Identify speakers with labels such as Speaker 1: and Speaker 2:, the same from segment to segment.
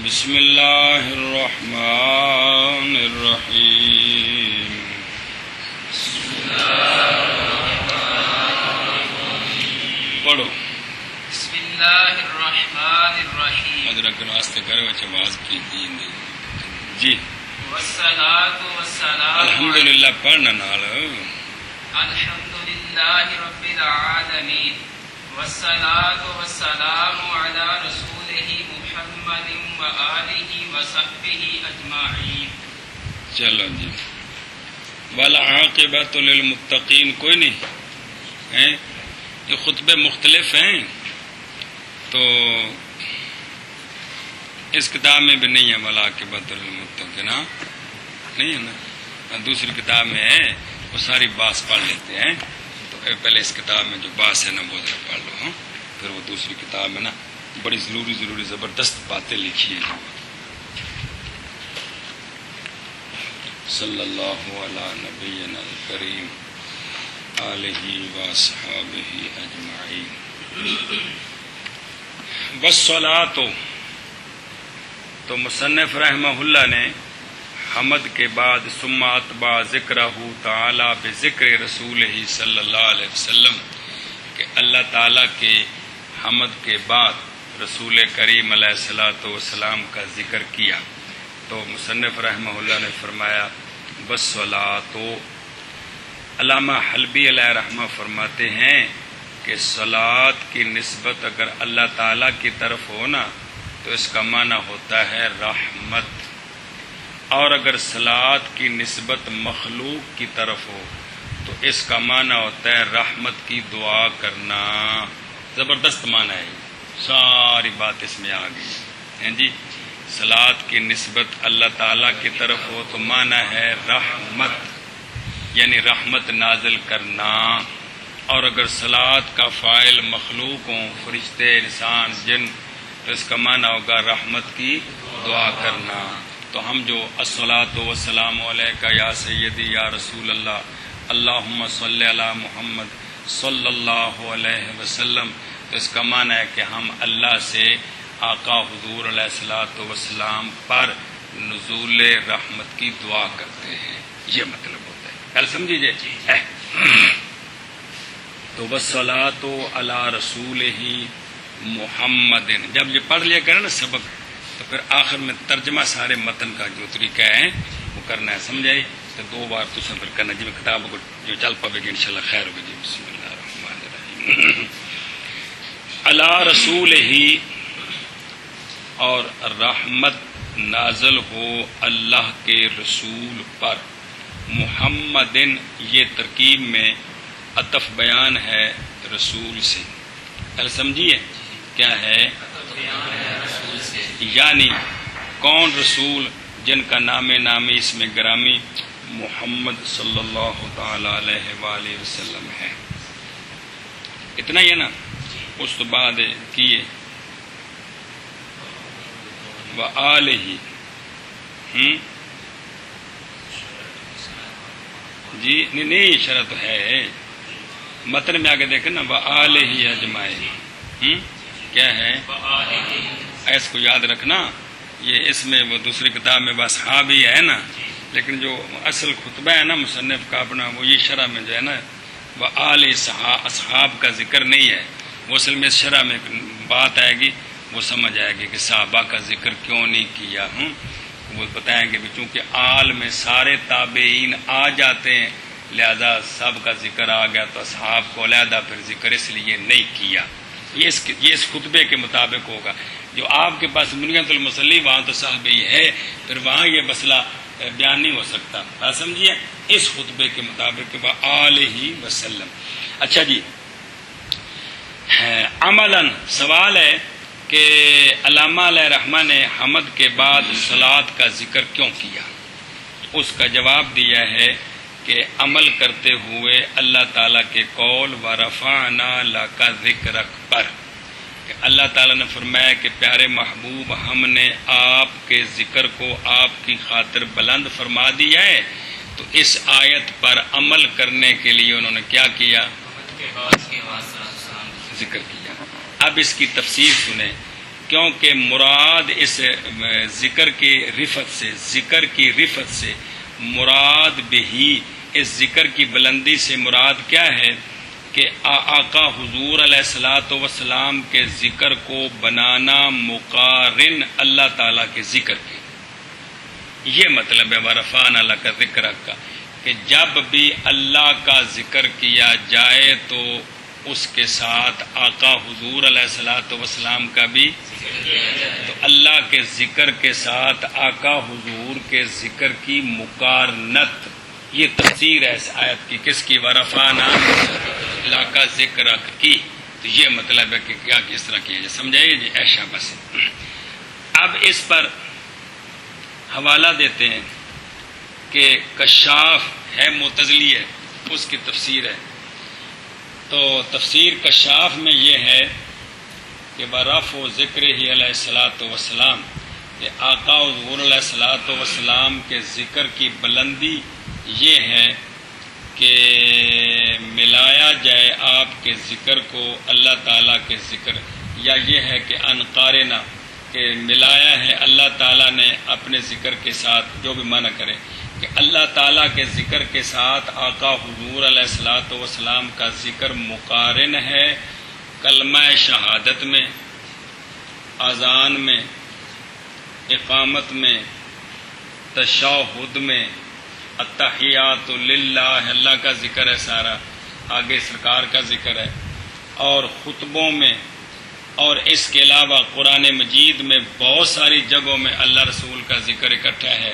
Speaker 1: بسم اللہ الرحمن الرحیم پڑھو
Speaker 2: بسم اللہ الرحمن الرحیم
Speaker 1: ادرک واسطے کرے وچ آواز کی دین جی
Speaker 2: والصلاۃ والسلام
Speaker 1: الحمدللہ پڑھنا نال
Speaker 2: الحمدللہ رب العالمین والصلاۃ والسلام علی رسولہ محمد وآلہ وصحبہ اجمعین.
Speaker 1: چلو جی والعاقبۃ للمتقین کوئی نہیں ہیں، یہ خطبے مختلف ہیں تو اس کتاب میں بھی نہیں ہے والعاقبۃ للمتقین، نہیں ہے نا، دوسری کتاب میں ہے وہ ساری باس پڑھ لیتے ہیں، تو پہلے اس کتاب میں جو باس ہے نا وہ ذرا پڑھ لو، پھر وہ دوسری کتاب میں نا بڑی ضروری زبردست باتیں لکھی ہیں. صلی اللہ علی نبینا الکریم آلہ واصحابہ اجمعین. والصلاۃ، تو مصنف رحمہ اللہ نے حمد کے بعد ثم اتبع ذکرہ تعالی بذکر رسولہ صلی اللہ علیہ وسلم، کہ اللہ تعالیٰ کے حمد کے بعد رسول کریم علیہ الصلوۃ والسلام کا ذکر کیا، تو مصنف رحمہ اللہ نے فرمایا والصلاۃ. علامہ حلبی علیہ رحمہ فرماتے ہیں کہ صلاۃ کی نسبت اگر اللہ تعالیٰ کی طرف ہو نا تو اس کا معنی ہوتا ہے رحمت، اور اگر صلاۃ کی نسبت مخلوق کی طرف ہو تو اس کا معنی ہوتا ہے رحمت کی دعا کرنا. زبردست معنی ہے، ساری بات اس میں آ گئی ہے جی. صلاۃ کی نسبت اللہ تعالیٰ کی طرف ہو تو معنی ہے رحمت، یعنی رحمت نازل کرنا، اور اگر صلاۃ کا فاعل مخلوق ہوں، فرشتے، انسان، جن، تو اس کا معنی ہوگا رحمت کی دعا کرنا. تو ہم جو الصلاۃ والسلام علیکہ یا سیدی یا رسول اللہ اللہم صلی علی محمد صلی اللہ علیہ وسلم، تو اس کا معنی ہے کہ ہم اللہ سے آقا حضور علیہ الصلوۃ والسلام پر نزول رحمت کی دعا کرتے ہیں، یہ مطلب ہوتا ہے. کل سمجھیے تو والصلاۃ علی رسولہ محمد، جب یہ پڑھ لیا کرے نا سبق تو پھر آخر میں ترجمہ سارے متن کا جو طریقہ ہے وہ کرنا ہے، سمجھائی؟ تو دو بار تو پھر کرنا جی، کتاب کو جو چل پاوے گی انشاءاللہ خیر ہوگی جی. بسم اللہ الرحمن الرحیم. علی رسول ہی، اور رحمت نازل ہو اللہ کے رسول پر. محمدن، یہ ترکیب میں عطف بیان ہے رسول سے. کل سمجھیے کیا ہے؟ یعنی کون رسول؟ جن کا نام نامی اس میں گرامی محمد صلی اللہ تعالی علیہ وآلہ وسلم ہے. اتنا ہی ہے نا. اس تو بعد کیے وآلہ، جی نہیں شرط ہے متن میں آگے دیکھیں نا وآلہ اجمعین. کیا ہے؟ اس کو یاد رکھنا، یہ اس میں وہ دوسری کتاب میں بس ہاں بھی ہے نا، لیکن جو اصل خطبہ ہے نا مصنف کا اپنا، وہ یہ شرح میں جو ہے نا وآل اصحاب کا ذکر نہیں ہے، وہ اصل میں شرح میں بات آئے گی، وہ سمجھ آئے گی کہ صحابہ کا ذکر کیوں نہیں کیا. وہ بتائیں گے چونکہ آل میں سارے تابعین آ جاتے ہیں، لہذا سب کا ذکر آ گیا تو اصحاب کو علیحدہ پھر ذکر اس لیے نہیں کیا. یہ اس خطبے کے مطابق ہوگا. جو آپ کے پاس بنیاد المصلی وہاں تو صاحب ہی ہے، پھر وہاں یہ مسئلہ بیان نہیں ہو سکتا. بات سمجھیے؟ اس خطبے کے مطابق وآلہ وسلم. اچھا جی، عملاً سوال ہے کہ علامہ علیہ رحمہ نے حمد کے بعد صلاۃ کا ذکر کیوں کیا؟ اس کا جواب دیا ہے کہ عمل کرتے ہوئے اللہ تعالیٰ کے قول وَرَفَعْنَا لَكَ ذِكْرَكَ پر، کہ اللہ تعالیٰ نے فرمایا کہ پیارے محبوب ہم نے آپ کے ذکر کو آپ کی خاطر بلند فرما دیا ہے. تو اس آیت پر عمل کرنے کے لیے انہوں نے کیا کیا؟ ذکر کیا. اب اس کی تفسیر سنیں کیونکہ مراد اس ذکر کی رفت سے مراد بھی اس ذکر کی بلندی سے مراد کیا ہے کہ آقا حضور علیہ الصلوۃ والسلام کے ذکر کو بنانا مقارن اللہ تعالیٰ کے ذکر کے. یہ مطلب ہے ورفعنا لک ذکرک کا، کہ جب بھی اللہ کا ذکر کیا جائے تو اس کے ساتھ آقا حضور علیہ الصلوۃ والسلام کا بھی، تو اللہ کے ذکر کے ساتھ آقا حضور کے ذکر کی مقارنت، یہ تفسیر ہے اس آیت کی. کس کی؟ ورفعنا لک ذکرک کی. تو یہ مطلب ہے کہ کیا کس طرح کیا جائے، سمجھائیے جی. ایشا بس. اب اس پر حوالہ دیتے ہیں کہ کشاف ہے معتزلی ہے، اس کی تفسیر ہے. تو تفسیر کشاف میں یہ ہے کہ برفع ذکر ہی علیہ الصلوۃ والسلام، کہ آقا حضور علیہ الصلوۃ والسلام کے ذکر کی بلندی یہ ہے کہ ملایا جائے آپ کے ذکر کو اللہ تعالیٰ کے ذکر، یا یہ ہے کہ انقارنا، کہ ملایا ہے اللہ تعالیٰ نے اپنے ذکر کے ساتھ، جو بھی معنی کرے، کہ اللہ تعالیٰ کے ذکر کے ساتھ آقا حضور علیہ الصلوۃ والسلام کا ذکر مقارن ہے کلمہ شہادت میں، اذان میں، اقامت میں، تشہد میں، التحیات للہ، اللہ کا ذکر ہے سارا، آگے سرکار کا ذکر ہے، اور خطبوں میں، اور اس کے علاوہ قرآن مجید میں بہت ساری جگہوں میں اللہ رسول کا ذکر اکٹھا ہے.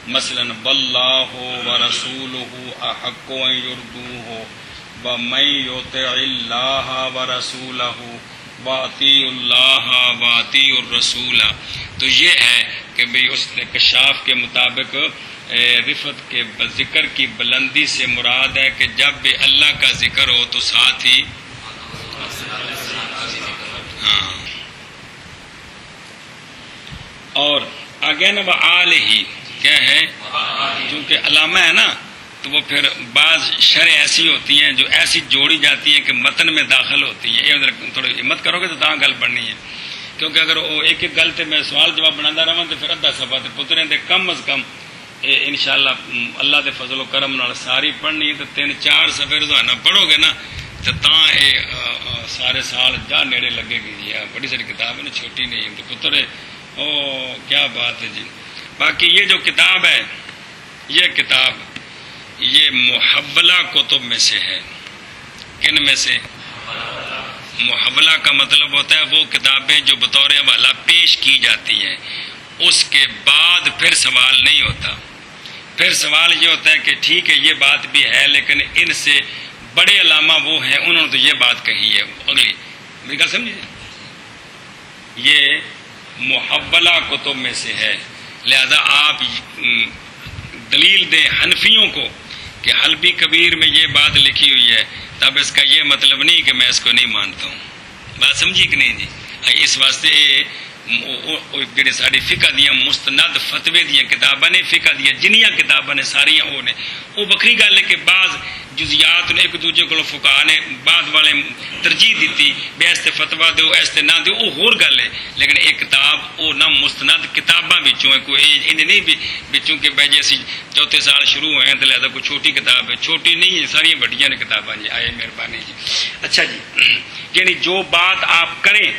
Speaker 1: مثلا واللہ ورسولہ احق ان یرضوہ ومن یطع اللہ ورسولہ واطیعوا اللہ واطیعوا الرسول. تو یہ ہے کہ بھئی اس نے کشاف کے مطابق رفت کے ذکر کی بلندی سے مراد ہے کہ جب بھی اللہ کا ذکر ہو تو ساتھ ہی اور آگے نا وآلہ ہی کیا ہے، چونکہ علامہ ہے نا تو وہ پھر بعض شرح ایسی ہوتی ہیں جو ایسی جوڑی جاتی ہیں کہ متن میں داخل ہوتی ہیں. یہ تھوڑی ہمت کرو گے تو تاں گل پڑھنی ہے، کیونکہ اگر وہ ایک ایک گل تے میں سوال جواب بناتا رہا تو پھر ادھا صفحہ تے پتریں دے کم از کم انشاءاللہ اللہ دے فضل و کرم نال ساری پڑھنی. تو 3-4 صفحے روزانہ پڑھو گے نا تو تاں سارے سال جا نیڑے لگے گی. جی بڑی ساری کتاب ہے نا، چھوٹی نہیں تو پتر کیا بات ہے جی. باقی یہ جو کتاب ہے، یہ کتاب یہ محولہ کتب میں سے ہے. کن میں سے؟ محولہ کا مطلب ہوتا ہے وہ کتابیں جو بطور حوالہ پیش کی جاتی ہیں، اس کے بعد پھر سوال نہیں ہوتا. پھر سوال یہ ہوتا ہے کہ ٹھیک ہے یہ بات بھی ہے لیکن ان سے بڑے علامہ وہ ہیں، انہوں نے تو یہ بات کہی ہے، اگلی میری گل سمجھیے. یہ محولہ کتب میں سے ہے، لہذا آپ دلیل دیں حنفیوں کو کہ حلبی کبیر میں یہ بات لکھی ہوئی ہے، تب اس کا یہ مطلب نہیں کہ میں اس کو نہیں مانتا ہوں. بات سمجھی کہ نہیں جی؟ اس واسطے جڑے ساری فقہ دیاں مستند فتوے دیاں کتاباں نے، فقہ دیاں جنیاں کتاباں نے ساریاں وہ نے، وہ بکری گل ہے کہ بعض جزیات نے ایک دوجے کو فقہاء نے بعد والے ترجیح دیتی بھی ایسے فتوا دو ایسے نہ دو، وہ ہور گل ہے. لیکن ایک کتاب وہ نہ مستند کتاباں بچوں ہے، کوئی انہیں نہیں بھی بچوں کہ بھائی جی اسی چوتھے سال شروع ہوئے ہیں تو لہذا کوئی چھوٹی کتاب ہے، چھوٹی نہیں ہے، ساری بڑیاں نے کتاباں. جی آئے مہربانی جی. اچھا جی، یعنی جو بات آپ کریں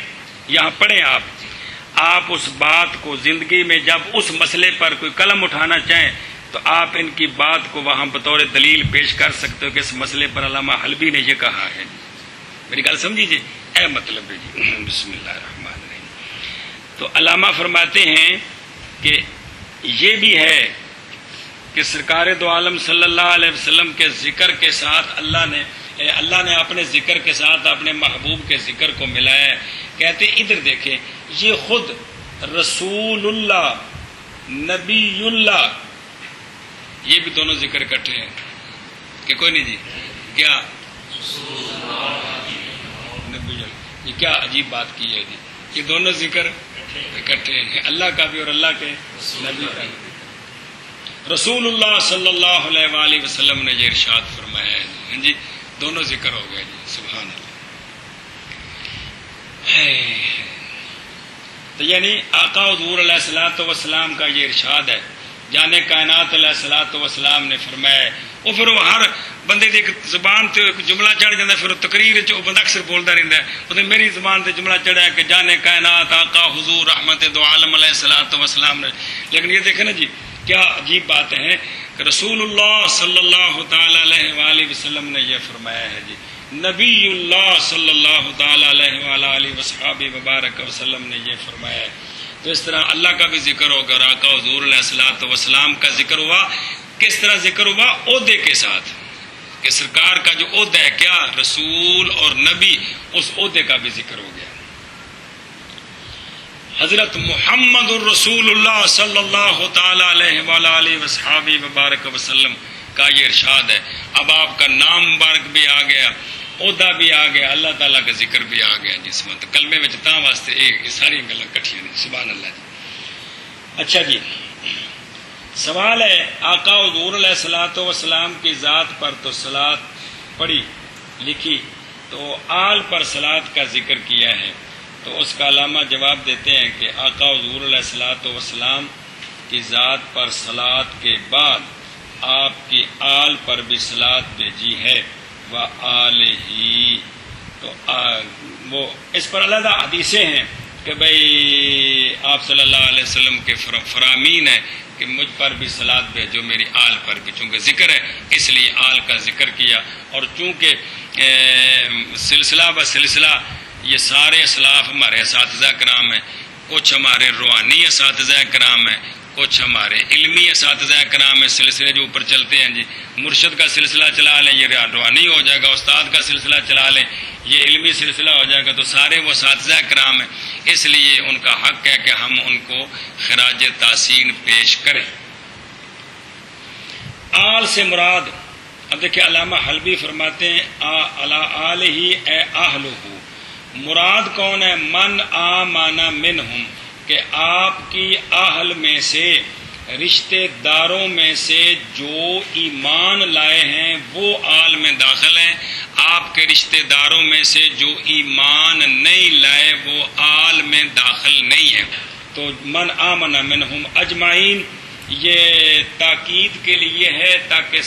Speaker 1: یہاں پڑھیں آپ اس بات کو زندگی میں جب اس مسئلے پر کوئی قلم اٹھانا چاہیں تو آپ ان کی بات کو وہاں بطور دلیل پیش کر سکتے ہو کہ اس مسئلے پر علامہ حلبی نے یہ کہا ہے. میری گل سمجھیے اے مطلب ہے جی. بسم اللہ الرحمن الرحیم. تو علامہ فرماتے ہیں کہ یہ بھی ہے کہ سرکار دو عالم صلی اللہ علیہ وسلم کے ذکر کے ساتھ اللہ نے اپنے ذکر کے ساتھ اپنے محبوب کے ذکر کو ملایا ہے. کہتے ادھر دیکھیں، یہ خود رسول اللہ، نبی اللہ، یہ بھی دونوں ذکر اکٹھے ہیں کہ کوئی نہیں جی. کیا نبی اللہ، یہ کیا عجیب بات کی ہے جی. یہ دونوں ذکر اکٹھے ہیں، اللہ کا بھی اور اللہ کے نبی کا بھی. رسول اللہ صلی اللہ علیہ وآلہ وسلم نے یہ ارشاد فرمایا ہے جی، دونوں ذکر ہو گئے جی. سبحان اللہ. تو یعنی آقا حضور علیہ الصلوۃ والسلام کا یہ ارشاد ہے، جانے کائنات علیہ الصلوۃ والسلام نے فرمایا، وہ پھر وہ ہر بندے دی زبان تے جملہ چڑھ جاتا ہے، پھر تقریر وچ وہ بندہ اکثر بولتا رہتا ہے، وہ میری زبان تے جملہ چڑھا ہے کہ جانے کائنات آقا حضور رحمت دو عالم علیہ الصلوۃ والسلام نے. لیکن یہ دیکھیں نا جی کیا عجیب بات ہے کہ رسول اللہ صلی اللہ تعالی علیہ وآلہ وسلم نے یہ فرمایا ہے جی، نبی اللہ صلی اللہ تعالی علیہ وآلہ وصحبہ وبارک وسلم نے یہ فرمایا ہے. تو اس طرح اللہ کا بھی ذکر ہوگا اور آقا حضور علیہ الصلوۃ والسلام کا ذکر ہوا. کس طرح ذکر ہوا؟ عہدے کے ساتھ، کہ سرکار کا جو عہدہ ہے کیا رسول اور نبی، اس عہدے کا بھی ذکر ہو گیا. حضرت محمد الرسول اللہ صلی اللہ تعالی علیہ وآلہ وصحبہ وبارک وسلم کا یہ ارشاد ہے. اب آپ کا نام مبارک بھی آ گیا، عہدہ بھی آ گیا، اللہ تعالیٰ کا ذکر بھی آ گیا. جس میں کلمے میں تا واسطے یہ ساری گلاں کٹھیاں نے. سبحان اللہ جی. اچھا جی، سوال ہے آقا حضور علیہ الصلوۃ والسلام کی ذات پر تو صلات پڑھی لکھی، تو آل پر صلات کا ذکر کیا ہے، تو اس کا علامہ جواب دیتے ہیں کہ آقا حضور علیہ الصلوۃ والسلام کی ذات پر صلات کے بعد آپ کی آل پر بھی صلات بھیجی ہے وآلہ. تو وہ اس پر علیحدہ حدیثیں ہیں کہ بھئی آپ صلی اللہ علیہ وسلم کے فرامین ہیں کہ مجھ پر بھی صلات بھیجو، میری آل پر بھی. چونکہ ذکر ہے اس لیے آل کا ذکر کیا. اور چونکہ سلسلہ بسلسلہ یہ سارے اسلاف ہمارے اساتذہ کرام ہیں، کچھ ہمارے روحانی اساتذہ کرام ہیں، کچھ ہمارے علمی اساتذہ کرام ہیں. سلسلے جو اوپر چلتے ہیں جی، مرشد کا سلسلہ چلا لیں یہ روحانی ہو جائے گا، استاد کا سلسلہ چلا لیں یہ علمی سلسلہ ہو جائے گا. تو سارے وہ اساتذہ کرام ہیں، اس لیے ان کا حق ہے کہ ہم ان کو خراج تحسین پیش کریں. آل سے مراد، اب دیکھیں علامہ حلبی فرماتے ہیں علی آلہ اے اہلہ، مراد کون ہے؟ من آمن منہم، کہ آپ کی اہل میں سے، رشتہ داروں میں سے جو ایمان لائے ہیں وہ آل میں داخل ہیں. آپ کے رشتہ داروں میں سے جو ایمان نہیں لائے وہ آل میں داخل نہیں ہیں. تو من آمن منہم اجمعین یہ تاکید کے لیے ہے تاکہ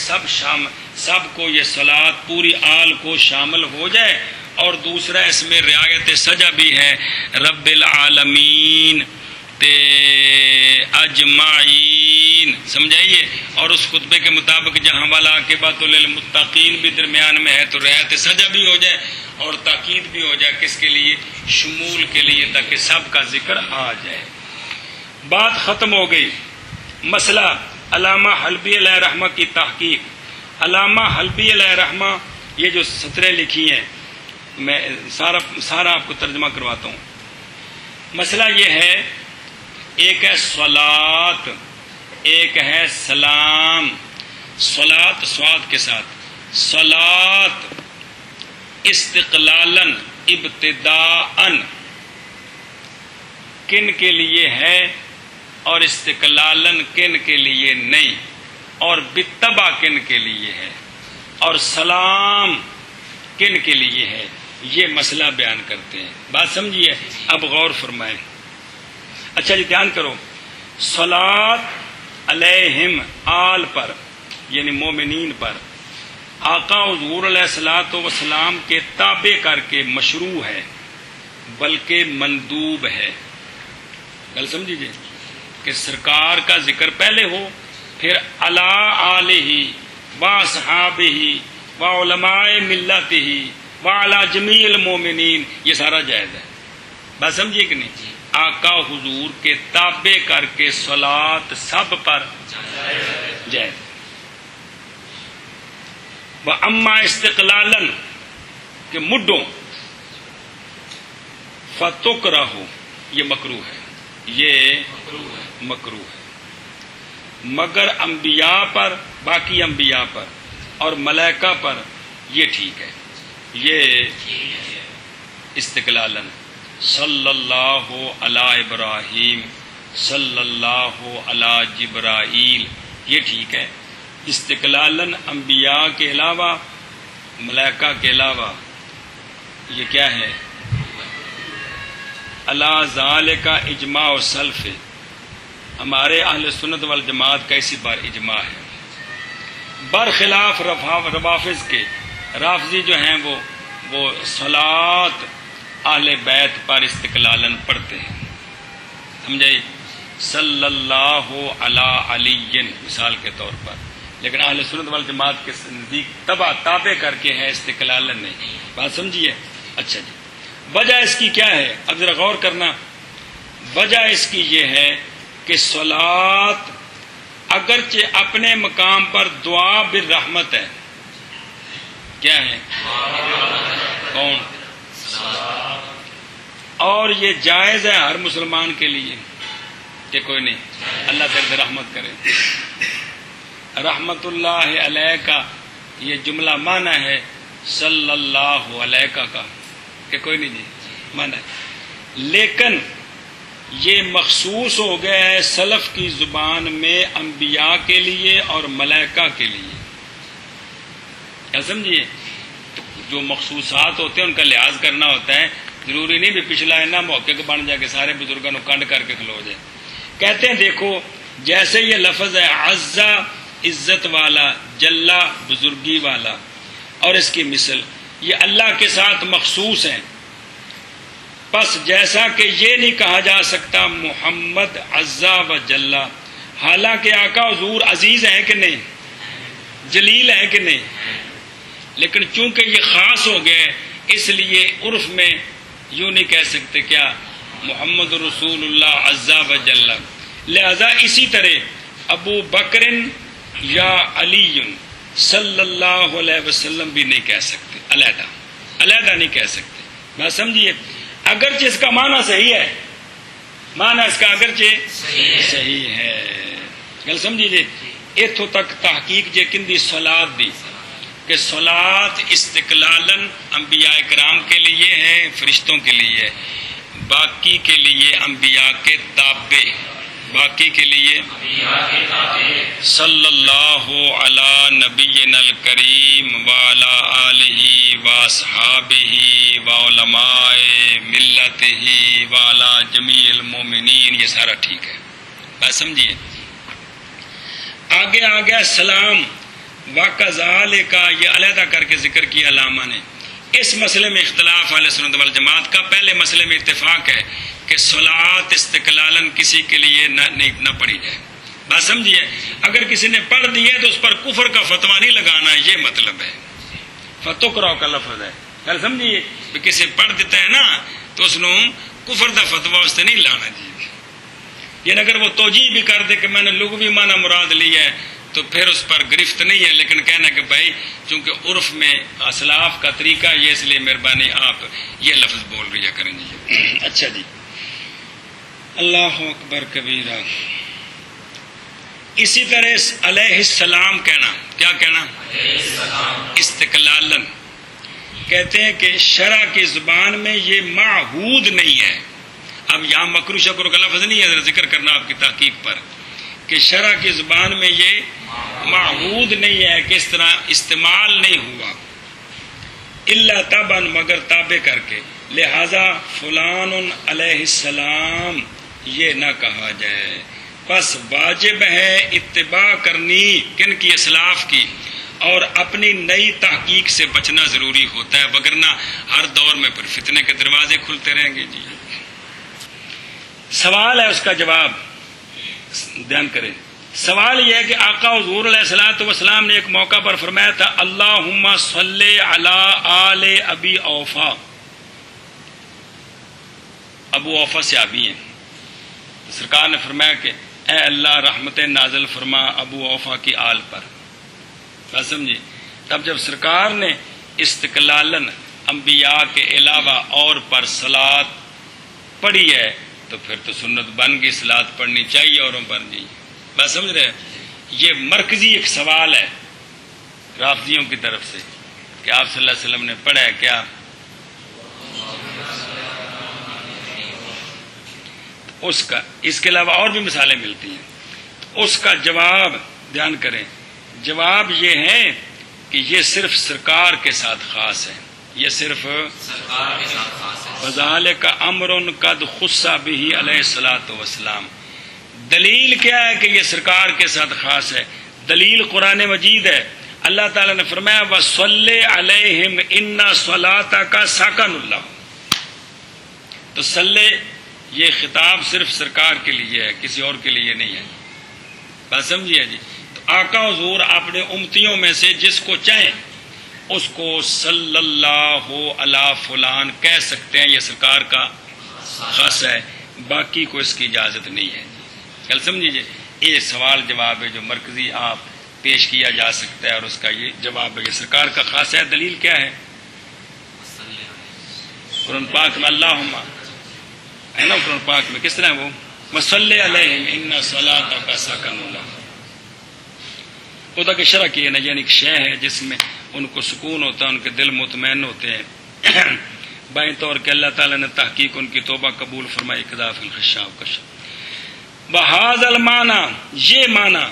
Speaker 1: سب کو یہ صلات پوری آل کو شامل ہو جائے. اور دوسرا اس میں رعایت سجا بھی ہے، رب العالمین تے اجمعین، سمجھائیے. اور اس خطبے کے مطابق جہاں والا عاقبۃ للمتقین بھی درمیان میں ہے تو رعایت سجا بھی ہو جائے اور تاکید بھی ہو جائے. کس کے لیے؟ شمول کے لیے، تاکہ سب کا ذکر آ جائے. بات ختم ہو گئی. مسئلہ علامہ حلبی علیہ رحمہ کی تحقیق. علامہ حلبی علیہ رحمہ یہ جو سطریں لکھی ہیں میں سارا آپ کو ترجمہ کرواتا ہوں. مسئلہ یہ ہے، ایک ہے صلات، ایک ہے سلام. صلات سواد کے ساتھ، صلات استقلالاً ابتداءً کن کے لیے ہے اور استقلالاً کن کے لیے نہیں، اور بالتبع کن کے لیے ہے، اور سلام کن کے لیے ہے. یہ مسئلہ بیان کرتے ہیں. بات سمجھیے، اب غور فرمائیں. اچھا جی دھیان کرو. صلات علیہم آل پر یعنی مومنین پر آقا حضور علیہ الصلوۃ والسلام کے تابع کر کے مشروع ہے بلکہ مندوب ہے. گل سمجھیے کہ سرکار کا ذکر پہلے ہو، پھر علی آلہ و اصحابہ و علماء ملتہ و علی جمیع المومنین، یہ سارا جائز ہے. بات سمجھیے کہ نہیں؟ آقا حضور کے تابع کر کے صلات سب پر جائز. وَأَمَّا اسْتِقْلَالًا کہ مڈوں فَتُكْرَهُ یہ مکروہ ہے، یہ مکروہ ہے. مگر انبیاء پر، باقی انبیاء پر اور ملائکہ پر یہ ٹھیک ہے. یہ استقلالاً صلی اللہ علی ابراہیم صلی اللہ علی جبرائیل یہ ٹھیک ہے. استقلالاً انبیاء کے علاوہ ملائکہ کے علاوہ یہ کیا ہے؟ علی ذالک اجماع السلف، ہمارے اہل سنت والجماعت کا اسی بار اجماع ہے، برخلاف روافض کے۔ رافضی جو ہیں وہ صلاۃ اہل بیت پر استقلالن پڑھتے ہیں، سمجھے، صلی اللہ علی علی مثال کے طور پر، لیکن اہل سنت والجماعت کے نزدیک تابع کر کے ہے، استقلالن نہیں۔ بات سمجھیے؟ اچھا جی، وجہ اس کی کیا ہے؟ اب ذرا غور کرنا۔ وجہ اس کی یہ ہے کہ صلاۃ اگرچہ اپنے مقام پر دعا بالرحمت ہے، کیا ہے؟ کون؟ اور یہ جائز ہے ہر مسلمان کے لیے کہ کوئی نہیں اللہ تعالی سے رحمت کرے۔ رحمت اللہ علیہ کا یہ جملہ معنی ہے صلی اللہ علیہ کا کہ کوئی نہیں جی معنی ہے، لیکن یہ مخصوص ہو گیا ہے سلف کی زبان میں انبیاء کے لیے اور ملائکہ کے لیے، کیا سمجھیے؟ جو مخصوصات ہوتے ہیں ان کا لحاظ کرنا ہوتا ہے، ضروری نہیں بھی پچھلا ہے نا موقع کو بن جا کے سارے بزرگوں کو کنڈ کر کے کھلو جائے۔ کہتے ہیں دیکھو جیسے یہ لفظ ہے عزا عزت والا، جلا بزرگی والا، اور اس کی مثل یہ اللہ کے ساتھ مخصوص ہیں، پس جیسا کہ یہ نہیں کہا جا سکتا محمد عزا و جلا، حالانکہ آقا حضور عزیز ہیں کہ نہیں، جلیل ہیں کہ نہیں، لیکن چونکہ یہ خاص ہو گئے اس لیے عرف میں یوں نہیں کہہ سکتے کیا محمد رسول اللہ عزا و جلا، لہذا اسی طرح ابو بکر یا علی صلی اللہ علیہ وسلم بھی نہیں کہہ سکتے، علیحدہ نہیں کہہ سکتے۔ بات سمجھیے؟ اگرچہ اس کا معنی صحیح ہے، معنی اس کا اگرچہ صحیح ہے، گل سمجھیے؟ اتوں تک تحقیق جے کندی صلاۃ دی کہ صلاۃ استقلالن انبیاء کرام کے لیے ہے، فرشتوں کے لیے، باقی کے لیے انبیاء کے تابع، باقی کے لیے صلی اللہ علی نبینا الکریم وعلی آلہ واصحابہ وعلماء ملتہ وعلی جمیع المومنین، یہ سارا ٹھیک ہے، بات سمجھیے؟ آگے آ گیا سلام، وَكَذَلِكَ یہ علیحدہ کر کے ذکر کیا علامہ نے۔ اس مسئلے میں اختلاف اہل سنت والجماعت کا، پہلے مسئلے میں اتفاق ہے کہ صلاۃ استقلالن کسی کے لیے نہ پڑھی جائے، بات سمجھیے؟ اگر کسی نے پڑھ دی ہے تو اس پر کفر کا فتویٰ نہیں لگانا، یہ مطلب ہے، فتقرأ کا لفظ ہے، خیر سمجھیے؟ کہ کسی پڑھ دیتا ہے نا تو اس نے کفر کا فتویٰ اس سے نہیں لانا جی، یعنی اگر وہ توجیہ بھی کر دے کہ میں نے لغوی معنی مراد لیا ہے تو پھر اس پر گرفت نہیں ہے، لیکن کہنا کہ بھائی چونکہ عرف میں اسلاف کا طریقہ یہ، اس لیے مہربانی آپ یہ لفظ بول رہا کریں جی۔ اچھا جی، اللہ اکبر کبیرہ۔ اسی طرح علیہ السلام کہنا، کیا کہنا؟ استقلالن، کہتے ہیں کہ شرع کی زبان میں یہ معہود نہیں ہے۔ اب یہاں مکروہ شکر کا لفظ نہیں ہے، ذرا ذکر کرنا آپ کی تحقیق پر کہ شرع کی زبان میں یہ معہود نہیں ہے کہ اس طرح استعمال نہیں ہوا، الا تبا مگر تابع کر کے، لہذا فلان علیہ السلام یہ نہ کہا جائے۔ پس واجب ہے اتباع کرنی کن کی؟ اسلاف کی، اور اپنی نئی تحقیق سے بچنا ضروری ہوتا ہے، وگرنہ ہر دور میں پھر فتنے کے دروازے کھلتے رہیں گے جی۔ سوال ہے، اس کا جواب دھیان کریں۔ سوال یہ ہے کہ آقا حضور علیہ الصلوۃ والسلام نے ایک موقع پر فرمایا تھا اللہم صلی علی آل ابی اوفا، ابو اوفا صحابی ہیں، سرکار نے فرمایا کہ اے اللہ رحمت نازل فرما ابو اوفا کی آل پر، بات سمجھے؟ تب جب سرکار نے استقلالن انبیاء کے علاوہ اور پر صلاۃ پڑھی ہے تو پھر تو سنت بن گئی، صلاۃ پڑھنی چاہیے اوروں پر جی، بات سمجھ رہے؟ یہ مرکزی ایک سوال ہے رافضیوں کی طرف سے کہ آپ صلی اللہ علیہ وسلم نے پڑھا ہے کیا؟ اس کا، اس کے علاوہ اور بھی مثالیں ملتی ہیں، اس کا جواب دھیان کریں، جواب یہ ہے کہ یہ صرف سرکار کے ساتھ خاص ہے، یہ صرف سرکار کے ساتھ خاص ہے، فذالک امر قد خص به علیہ الصلوۃ والسلام. دلیل کیا ہے کہ یہ سرکار کے ساتھ خاص ہے؟ دلیل قرآن مجید ہے. اللہ تعالیٰ نے فرمایا وَصَلِّ عَلَيْهِمْ إِنَّ صَلَاتَكَ سَكَنٌ لَهُمْ. تو صلی یہ خطاب صرف سرکار کے لیے ہے، کسی اور کے لیے نہیں ہے. بات سمجھیے جی. تو آقا حضور اپنے امتیوں میں سے جس کو چاہیں اس کو صلی اللہ علی فلان کہہ سکتے ہیں، یہ سرکار کا خاص ہے، باقی کو اس کی اجازت نہیں ہے. کل سمجھیے یہ سوال جواب ہے جو مرکزی آپ پیش کیا جا سکتا ہے اور اس کا یہ جواب ہے یہ سرکار کا خاص ہے. دلیل کیا ہے؟ قرآن پاک میں اللہم ہے نا، قرآن پاک میں کس طرح وہ وصلی علیہم ان صلاتک سکن لہم. خدا کی شرح کی ہے نا، یعنی ایک شے ہے جس میں ان کو سکون ہوتا ہے، ان کے دل مطمئن ہوتے ہیں. بائیں طور کہ اللہ تعالیٰ نے تحقیق ان کی توبہ قبول فرمائی. قذا فی الخشاء کشف. بہذا المعنی، یہ معنی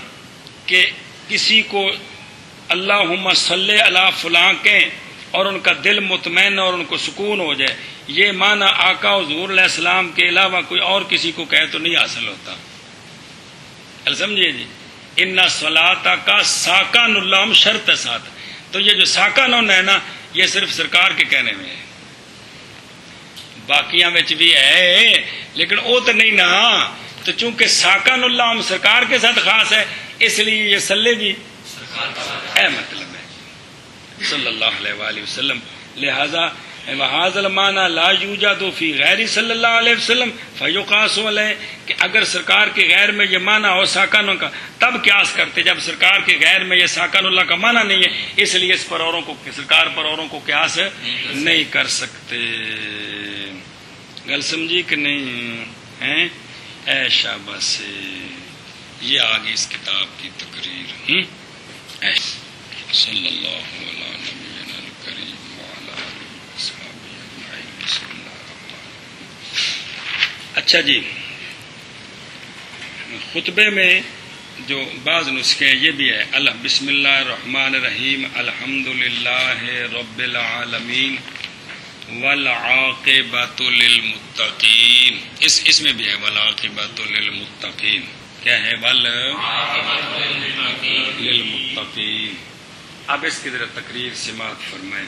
Speaker 1: کہ کسی کو اللہم صلی علی فلاں کہیں اور ان کا دل مطمئن اور ان کو سکون ہو جائے، یہ معنی آقا حضور علیہ السلام کے علاوہ کوئی اور کسی کو کہے تو نہیں حاصل ہوتا. سمجھیے جی. ان صلاتک ساکن لہم شرط ساتھ. تو یہ جو ساکن ہے نا یہ صرف سرکار کے کہنے میں ہے، باقیاں میں بھی ہے لیکن وہ تو نہیں نا. تو چونکہ ساکن اللہ سرکار کے ساتھ خاص ہے اس لیے یہ صلی بھی اے مطلب ہے صلی اللہ علیہ وآلہ وسلم. لہذا وہذا المعنی لا یوجد فی غیر صلی اللہ علیہ وسلم فیقاس علیہ، کہ اگر سرکار کے غیر میں یہ معنی ہو ساکن کا تب قیاس کرتے، جب سرکار کے غیر میں یہ ساکن اللہ کا معنی نہیں ہے اس لیے اس پر اوروں کو سرکار پر اوروں کو قیاس نہیں کر سکتے. گل سمجھی کہ نہیں ہیں؟ اے شاباش، یہ آگے اس کتاب کی تقریر. صلی اللہ علیہ نبینا الکریم وعلی آلہ وصحبہ اجمعین. بسم اللہ الرحمن الرحیم. اچھا جی، خطبے میں جو بعض نسخے ہیں یہ بھی ہے بسم اللہ الرحمن الرحیم الحمدللہ رب العالمین والعاقبۃ للمتقین. اس میں بھی ہے والعاقبۃ للمتقین. کیا ہے؟ للمتقین. اب اس کی ذرا تقریر سماعت فرمائیں.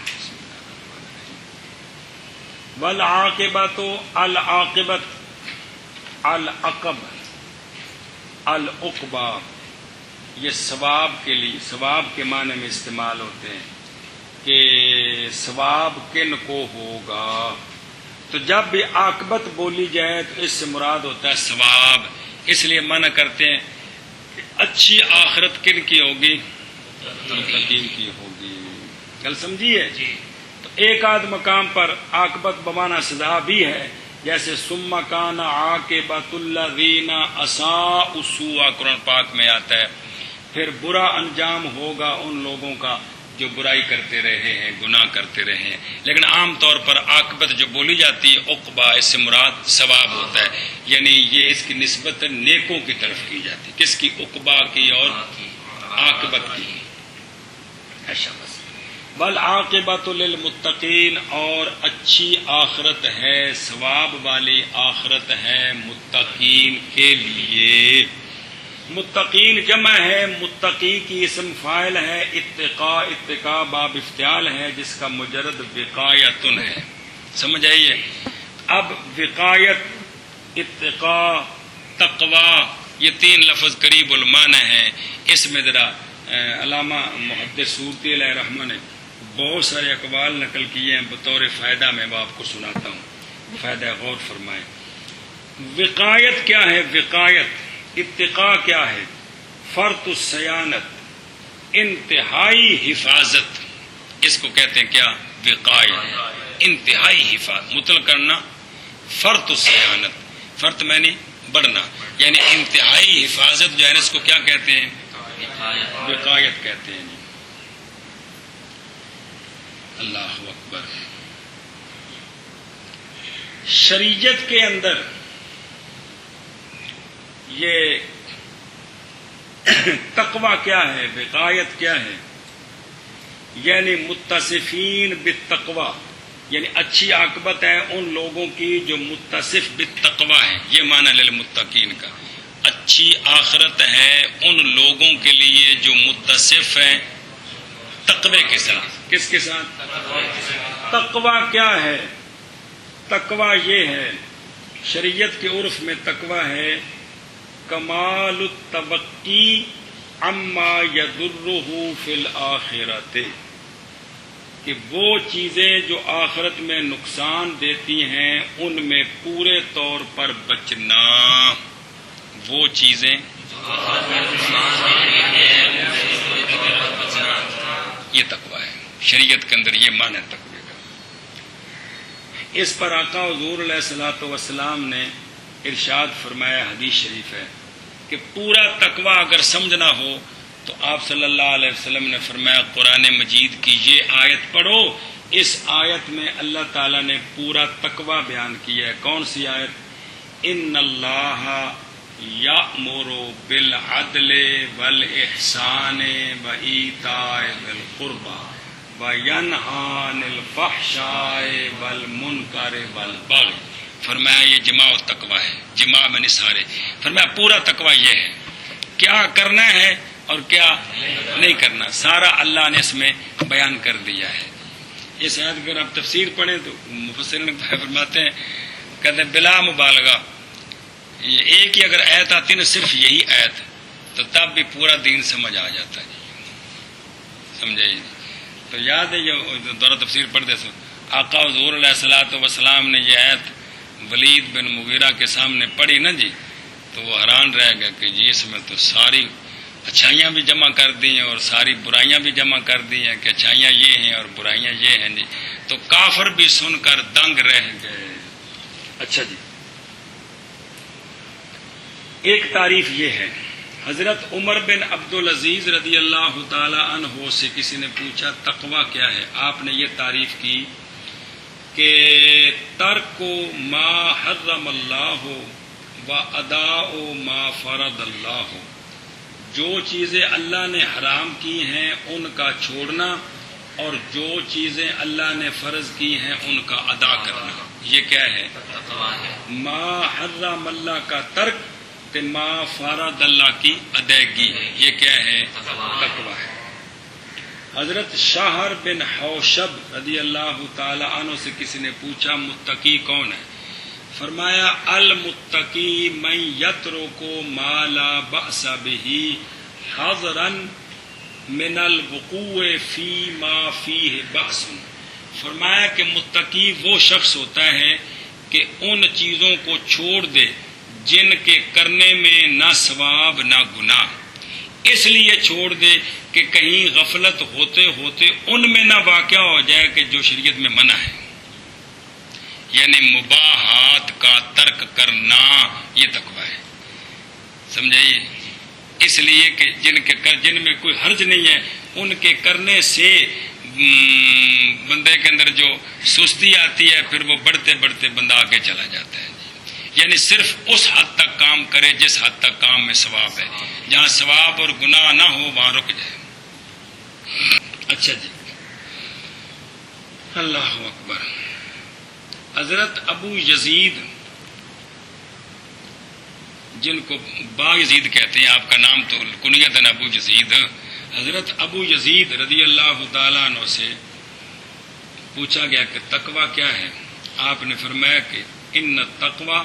Speaker 1: والعاقبۃ، العاقبۃ، العقب، العقبہ، یہ ثواب کے لیے، ثواب کے معنی میں استعمال ہوتے ہیں کہ ثواب کن کو ہوگا. تو جب بھی عاقبت بولی جائے تو اس سے مراد ہوتا ہے ثواب. اس لیے منع کرتے ہیں کہ اچھی آخرت کن کی ہوگی؟ متقین کی ہوگی. گل سمجھیے. تو ایک آدھ مقام پر عاقبت بمانا سزا بھی ہے، جیسے ثم کان عاقبۃ الذین اساءوا السوء قرآن پاک میں آتا ہے. پھر برا انجام ہوگا ان لوگوں کا جو برائی کرتے رہے ہیں، گناہ کرتے رہے ہیں. لیکن عام طور پر عاقبت جو بولی جاتی ہے عقبہ، اس سے مراد ثواب ہوتا ہے، یعنی یہ اس کی نسبت نیکوں کی طرف کی جاتی. کس کی؟ عقبہ کی اور عاقبت کی. ایسا بس. والعاقبۃ للمتقین، اور اچھی آخرت ہے، ثواب والی آخرت ہے متقین کے لیے. متقین جمع ہے، متقی کی اسم فاعل ہے. اتقاء، اتقاء باب افتعال ہے جس کا مجرد وقایتن ہے. سمجھ آئیے. اب وقایت، اتقاء، تقوی، یہ تین لفظ قریب المعنی ہیں. اس میں ذرا علامہ محدث سورتی علیہ رحمہ نے بہت سارے اقوال نقل کیے ہیں، بطور فائدہ میں وہ آپ کو سناتا ہوں، فائدہ غور فرمائیں. وقایت کیا ہے؟ وقایت. اتقاء کیا ہے؟ فرط السیانت، انتہائی حفاظت. اس کو کہتے ہیں کیا؟ وقایت. انتہائی حفاظت مطلق کرنا. فرط السیانت، فرط میں نہیں بڑھنا، یعنی انتہائی حفاظت جو ہے اس کو کیا کہتے ہیں؟ وقایت کہتے ہیں. اللہ اکبر. شریعت کے اندر یہ تقوی کیا ہے، وقایت کیا ہے؟ یعنی متصفین بالتقوی، یعنی اچھی عاقبت ہے ان لوگوں کی جو متصف بالتقوی ہیں، یہ معنی للمتقین کا. اچھی آخرت ہے ان لوگوں کے لیے جو متصف ہیں تقوی کے ساتھ. کس کے ساتھ؟ تقوی کیا ہے؟ تقوی یہ ہے، شریعت کے عرف میں تقوی ہے کمال التوقی عما یضرہ فی الآخرۃ، کہ وہ چیزیں جو آخرت میں نقصان دیتی ہیں ان میں پورے طور پر بچنا. وہ چیزیں یہ تقوی ہے. شریعت کے اندر یہ معنی ہے تقوی کا. اس پر آقا حضور علیہ الصلوۃ والسلام نے ارشاد فرمایا، حدیث شریف ہے کہ پورا تقوی اگر سمجھنا ہو تو آپ صلی اللہ علیہ وسلم نے فرمایا قرآن مجید کی یہ آیت پڑھو. اس آیت میں اللہ تعالیٰ نے پورا تقوی بیان کیا ہے. کون سی آیت؟ ان اللہ یأمر بالعدل والاحسان وایتاء ذی القربى وینہی عن الفحشاء والمنکر والبغی. فرمایا یہ جماع تقوی ہے، جماع میں نثارے. فرمایا پورا تقوی یہ ہے کیا کرنا ہے اور کیا نہیں کرنا، سارا اللہ نے اس میں بیان کر دیا ہے. اس آیت اگر آپ تفسیر پڑھیں تو مفسرین فرماتے ہیں، کہتے ہیں بلا مبالغہ یہ ایک ہی اگر آیت آتی نا، صرف یہی آیت، تو تب بھی پورا دین سمجھ آ جاتا ہے. سمجھے؟ تو یاد ہے جو دورہ تفسیر پڑھتے سو آقا حضور علیہ الصلوۃ والسلام نے یہ آیت ولید بن مغیرہ کے سامنے پڑھی نا جی، تو وہ حیران رہ گیا کہ جی اس میں تو ساری اچھائیاں بھی جمع کر دی ہیں اور ساری برائیاں بھی جمع کر دی ہیں، کہ اچھائیاں یہ ہیں اور برائیاں یہ ہیں جی. تو کافر بھی سن کر دنگ رہ گئے. اچھا جی، ایک تعریف یہ ہے. حضرت عمر بن عبدالعزیز رضی اللہ تعالی عنہ سے کسی نے پوچھا تقوی کیا ہے؟ آپ نے یہ تعریف کی کہ ترک ما حرم اللہ و اداء ما فرض اللہ، جو چیزیں اللہ نے حرام کی ہیں ان کا چھوڑنا اور جو چیزیں اللہ نے فرض کی ہیں ان کا ادا کرنا. یہ کیا ہے؟ ما حرم اللہ کا ترک، ما فرض اللہ کی ادائیگی ہے. یہ کیا ہے؟ تقوی ہے. حضرت شاہر بن حوشب رضی اللہ تعالی عنہ سے کسی نے پوچھا متقی کون ہے؟ فرمایا المتقی من یترک ما لا بأس به حذرا من الوقوع فی ما فیہ بأس. فرمایا کہ متقی وہ شخص ہوتا ہے کہ ان چیزوں کو چھوڑ دے جن کے کرنے میں نہ ثواب نہ گناہ، اس لیے چھوڑ دے کہ کہیں غفلت ہوتے ہوتے ان میں نہ واقع ہو جائے کہ جو شریعت میں منع ہے. یعنی مباحات کا ترک کرنا یہ تقوی ہے. سمجھائیے؟ اس لیے کہ جن میں کوئی حرج نہیں ہے ان کے کرنے سے بندے کے اندر جو سستی آتی ہے پھر وہ بڑھتے بڑھتے بندہ آگے چلا جاتا ہے. یعنی صرف اس حد تک کام کرے جس حد تک کام میں ثواب ہے، جہاں ثواب اور گناہ نہ ہو وہاں رک جائے. اچھا جی، اللہ اکبر. حضرت ابو یزید جن کو با یزید کہتے ہیں، آپ کا نام تو کنیت ہے ابو یزید. حضرت ابو یزید رضی اللہ تعالیٰ عنہ سے پوچھا گیا کہ تقوی کیا ہے؟ آپ نے فرمایا کہ ان التقوی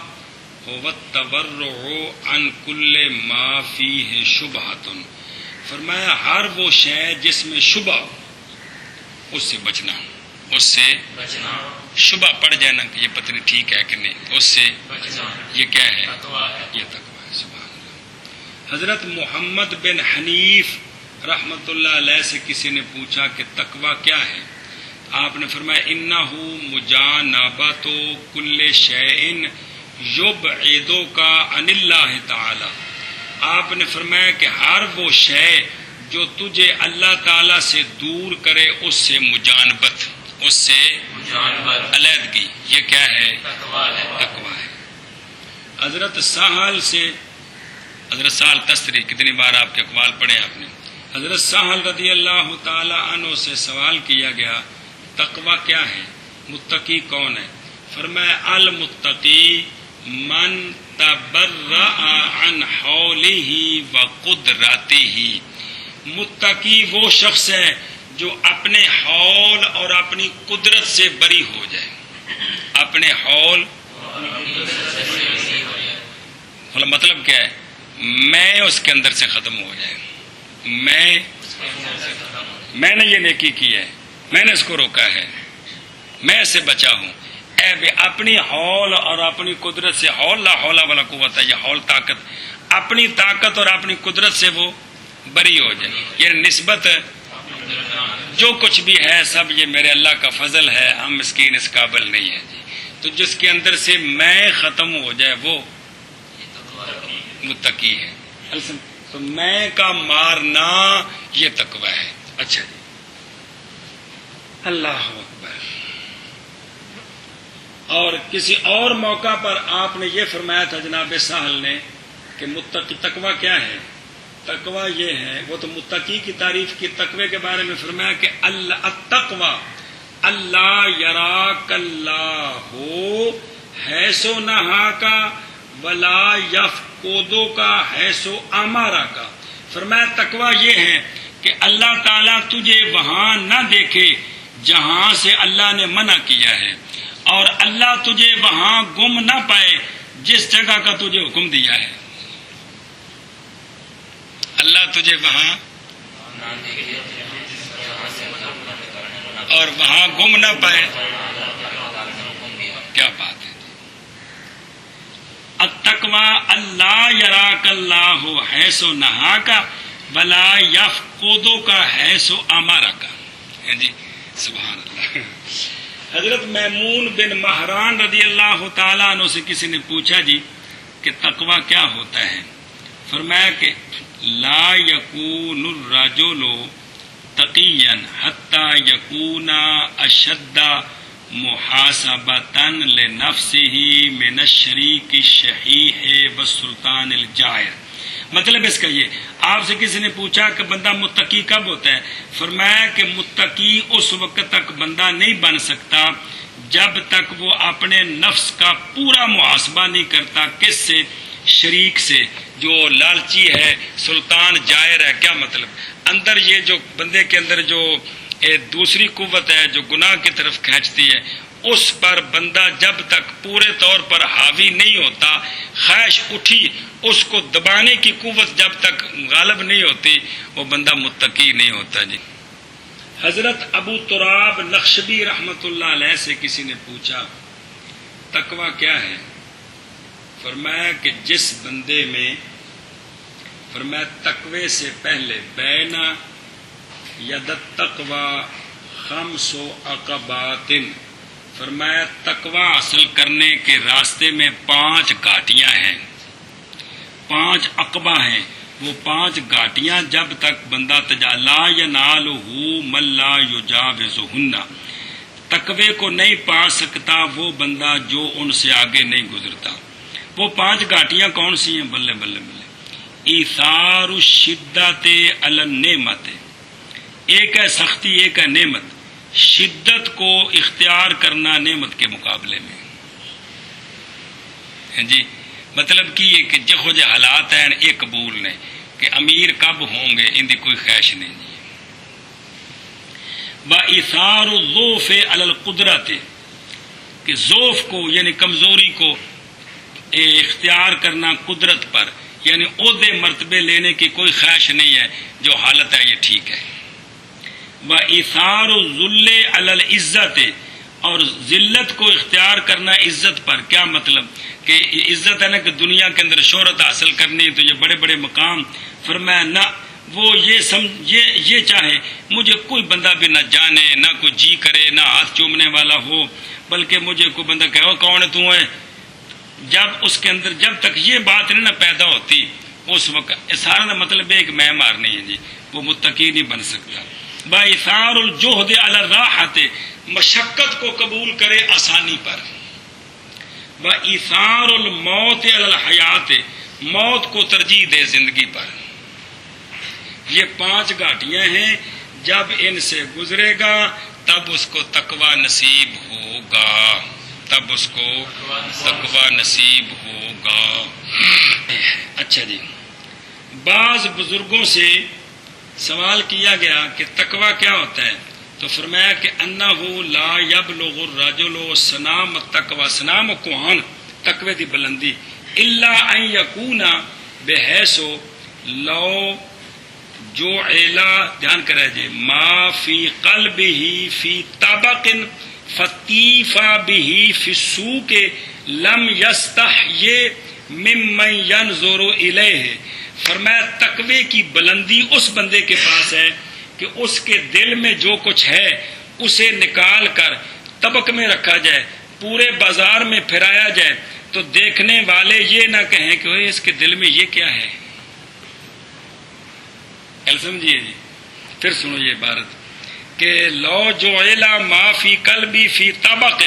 Speaker 1: هو التورع عن کل ما فیہ شبہۃ. فرمایا ہر وہ شے جس میں شبہ ہو اس سے بچنا، اس سے شبہ پڑ جائے نا کہ یہ پتہ نہیں ٹھیک ہے کہ نہیں، اس سے یہ کیا ہے؟ یہ تقوی ہے. سبحان اللہ. حضرت محمد بن حنیف رحمت اللہ علیہ سے کسی نے پوچھا کہ تقوی کیا ہے؟ آپ نے فرمایا انہ مجانبۃ کل شیء یبعدک عن اللہ تعالی. آپ نے فرمایا کہ ہر وہ شے جو تجھے اللہ تعالی سے دور کرے اس سے مجانبت، اس سے علیحدگی، یہ کیا ہے؟ تقوی ہے. حضرت سہل سے، حضرت سہل تستری، کتنی بار آپ کے اقوال پڑھے آپ نے. حضرت سہل رضی اللہ تعالی عنہ سے سوال کیا گیا تقوی کیا ہے؟ متقی کون ہے؟ فرمایا المتقی من تبرأ عن حولہ وقدرتہ، متقی وہ شخص ہے جو اپنے حول اور اپنی قدرت سے بری ہو جائے، اپنے حول مطلب کیا ہے؟ میں اس کے اندر سے ختم ہو جائے، میں نے یہ نیکی کی ہے، میں نے اس کو روکا ہے، میں اس سے بچا ہوں، اے بے اپنی حول اور اپنی قدرت سے، حول لا حول ولا قوت، یہ حول طاقت، اپنی طاقت اور اپنی قدرت سے وہ بری ہو جائے، یہ نسبت جو کچھ بھی ہے سب یہ میرے اللہ کا فضل ہے، ہم مسکین اس قابل نہیں ہیں جی۔ تو جس کے اندر سے میں ختم ہو جائے وہ متقی ہے، تو میں کا مارنا یہ تقوی ہے۔ اچھا جی، اللہ اکبر۔ اور کسی اور موقع پر آپ نے یہ فرمایا تھا جناب سہل نے کہ متقی تقوی کیا ہے؟ تقوی یہ ہے، وہ تو متقی کی تعریف کی، تقوی کے بارے میں فرمایا کہ التقوی اللہ یراک اللہ حیث نہاک ولا یفقدک حیث امرک۔ فرمایا تقوی یہ ہے کہ اللہ تعالیٰ تجھے وہاں نہ دیکھے جہاں سے اللہ نے منع کیا ہے، اور اللہ تجھے وہاں گم نہ پائے جس جگہ کا تجھے حکم دیا ہے، اللہ تجھے وہاں اور وہاں گم نہ پائے۔ کیا بات ہے! التقوی اللہ یراک اللہ حیث نہاک ولا یفقدک حیث امرک۔ جی سبحان اللہ۔ حضرت میمون بن مہران رضی اللہ تعالیٰ عنہ سے کسی نے پوچھا جی کہ تقوی کیا ہوتا ہے؟ فرمایا کہ لا یکون الرجل تقیا حتی یکون اشد محاسبۃ لنفسہ من الشریک الشحیح والسلطان الجائر۔ مطلب اس کا یہ، آپ سے کسی نے پوچھا کہ بندہ متقی کب ہوتا ہے؟ فرمایا کہ متقی اس وقت تک بندہ نہیں بن سکتا جب تک وہ اپنے نفس کا پورا محاسبہ نہیں کرتا۔ کس سے؟ شریک سے، جو لالچی ہے، سلطان جائر ہے۔ کیا مطلب؟ اندر یہ جو بندے کے اندر جو دوسری قوت ہے جو گناہ کی طرف کھینچتی ہے، اس پر بندہ جب تک پورے طور پر حاوی نہیں ہوتا، خواہش اٹھی اس کو دبانے کی قوت جب تک غالب نہیں ہوتی، وہ بندہ متقی نہیں ہوتا جی۔ حضرت ابو تراب نخشبی رحمت اللہ علیہ سے کسی نے پوچھا تقوی کیا ہے؟ فرمایا کہ جس بندے میں، فرمایا تقوی سے پہلے بین ید التقوی خمس عقبات، فرمایا تقوی حاصل کرنے کے راستے میں 5 گھاٹیاں ہیں، 5 عقبہ ہیں۔ وہ 5 گھاٹیاں جب تک بندہ لا ینالہ من لا یجاوزہن، تقوی کو نہیں پا سکتا وہ بندہ جو ان سے آگے نہیں گزرتا۔ وہ 5 گھاٹیاں کون سی ہیں؟ بلے بلے بلے۔ ایثار الشدت علی النعمت، ایک ہے سختی، ایک ہے نعمت۔ شدت کو اختیار کرنا نعمت کے مقابلے میں جی، مطلب کہ جہو جہ حالات ہیں یہ قبول نے کہ امیر کب ہوں گے ان کی کوئی خواہش نہیں جی۔ وَإِثَارُ الضُّعْفِ عَلَى الْقُدْرَةِ، کہ ضعف کو یعنی کمزوری کو اختیار کرنا قدرت پر، یعنی عہدے مرتبے لینے کی کوئی خواہش نہیں ہے، جو حالت ہے یہ ٹھیک ہے۔ وَإِثَارُ الذُّلِّ عَلَى الْعِزَّةِ، اور ذلت کو اختیار کرنا عزت پر۔ کیا مطلب؟ کہ عزت ہے نا کہ دنیا کے اندر شہرت حاصل کرنی تو یہ بڑے بڑے مقام، فرمایا نہ وہ یہ چاہے مجھے کوئی بندہ بھی نہ جانے، نہ کوئی جی کرے، نہ ہاتھ چومنے والا ہو، بلکہ مجھے کوئی بندہ کہے کون ہے تو ہے، جب اس کے اندر جب تک یہ بات نہیں نہ پیدا ہوتی اس وقت سارا مطلب ایک میں مارنی ہے جی، وہ متقی نہیں بن سکتا۔ بَإِثَارُ الْجُهْدِ عَلَى الرَّاحَةِ، مشقت کو قبول کرے آسانی پر۔ بَإِثَارُ الْمَوْتِ عَلَى الْحَيَاةِ، موت کو ترجیح دے زندگی پر۔ یہ 5 گھاٹیاں ہیں، جب ان سے گزرے گا تب اس کو تقوی نصیب ہوگا، تب اس کو تقوی نصیب ہوگا۔ اچھا جی، بعض بزرگوں سے سوال کیا گیا کہ تقوی کیا ہوتا ہے، تو فرمایا کہ انہو لا یبلغ الرجل سنام التقوی، سنام کوہان تقوی دی بلندی، الا ان یکون بحیث لو جو علا، دھیان کرے جی، ما فی قلبہ فی طبق فتیفا بہ فی السوق لم یستحی ممن ینظر الیہ۔ فرمایا تقوی کی بلندی اس بندے کے پاس ہے کہ اس کے دل میں جو کچھ ہے اسے نکال کر طبق میں رکھا جائے، پورے بازار میں پھرایا جائے تو دیکھنے والے یہ نہ کہیں کہ اس کے دل میں یہ کیا ہے۔ سمجھیے جی، پھر سنو یہ عبارت کہ لو جو علا ما فی قلبی فی طبق،